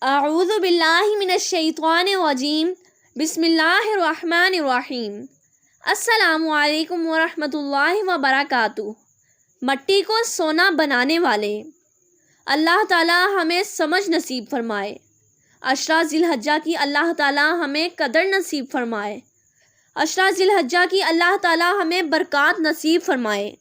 اعوذ باللہ من الشیطان الرجیم بسم اللہ الرحمن الرحیم السلام علیکم ورحمۃ اللہ وبرکاتہ۔ مٹی کو سونا بنانے والے، اللہ تعالی ہمیں سمجھ نصیب فرمائے۔ عشرہ ذی الحجہ کی اللہ تعالی ہمیں قدر نصیب فرمائے۔ عشرہ ذی الحجہ کی اللہ تعالی ہمیں برکات نصیب فرمائے۔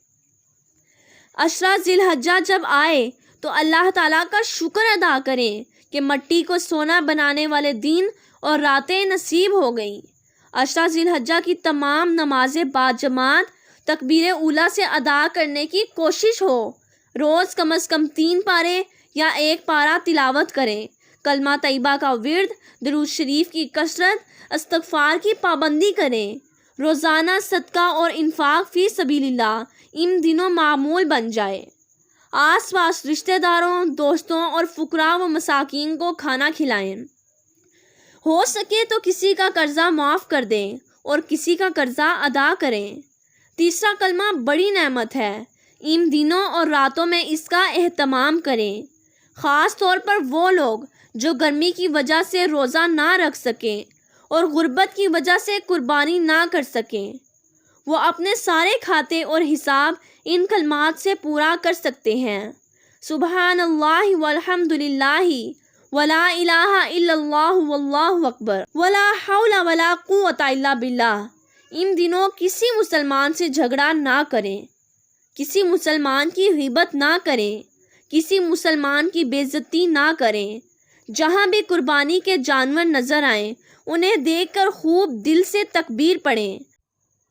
عشرہ ذی الحجہ جب آئے تو اللہ تعالیٰ کا شکر ادا کریں کہ مٹی کو سونا بنانے والے دن اور راتیں نصیب ہو گئیں۔ عشرہ ذی الحجہ کی تمام نمازیں باجماعت تکبیر اولیٰ سے ادا کرنے کی کوشش ہو۔ روز کم از کم 3 پارے یا 1 پارہ تلاوت کریں۔ کلمہ طیبہ کا ورد، درود شریف کی کثرت، استغفار کی پابندی کریں۔ روزانہ صدقہ اور انفاق فی سبیل اللہ ان دنوں معمول بن جائے۔ آس پاس رشتہ داروں، دوستوں اور فقراء و مساکین کو کھانا کھلائیں۔ ہو سکے تو کسی کا قرضہ معاف کر دیں اور کسی کا قرضہ ادا کریں۔ تیسرا کلمہ بڑی نعمت ہے، ان دنوں اور راتوں میں اس کا اہتمام کریں۔ خاص طور پر وہ لوگ جو گرمی کی وجہ سے روزہ نہ رکھ سکیں اور غربت کی وجہ سے قربانی نہ کر سکیں، وہ اپنے سارے کھاتے اور حساب ان کلمات سے پورا کر سکتے ہیں۔ سبحان اللہ والحمد للہ ولا الہ الا اللہ واللہ اکبر ولا حول ولا قوت الا باللہ۔ ان دنوں کسی مسلمان سے جھگڑا نہ کریں، کسی مسلمان کی غیبت نہ کریں، کسی مسلمان کی بے عزتی نہ کریں۔ جہاں بھی قربانی کے جانور نظر آئیں انہیں دیکھ کر خوب دل سے تکبیر پڑھیں۔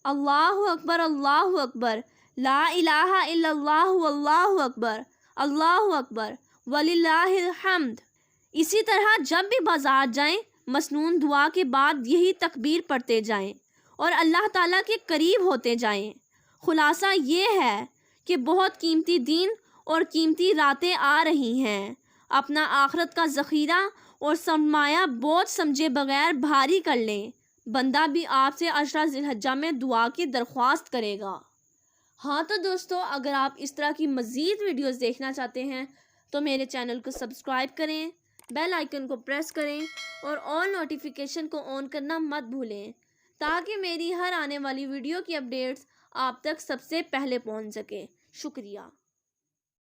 اللہ اکبر لا الہ الا اللہ واللہ اکبر اللہ اکبر وللہ الحمد۔ اسی طرح جب بھی بازار جائیں مسنون دعا کے بعد یہی تکبیر پڑھتے جائیں اور اللہ تعالیٰ کے قریب ہوتے جائیں۔ خلاصہ یہ ہے کہ بہت قیمتی دن اور قیمتی راتیں آ رہی ہیں۔ اپنا آخرت کا ذخیرہ اور سرمایہ بوجھ سمجھے بغیر بھاری کر لیں۔ بندہ بھی آپ سے عشرہ ذی الحجہ میں دعا کی درخواست کرے گا۔ ہاں تو دوستو، اگر آپ اس طرح کی مزید ویڈیوز دیکھنا چاہتے ہیں تو میرے چینل کو سبسکرائب کریں، بیل آئیکن کو پریس کریں اور آل نوٹیفیکیشن کو آن کرنا مت بھولیں تاکہ میری ہر آنے والی ویڈیو کی اپڈیٹس آپ تک سب سے پہلے پہنچ سکے۔ شکریہ۔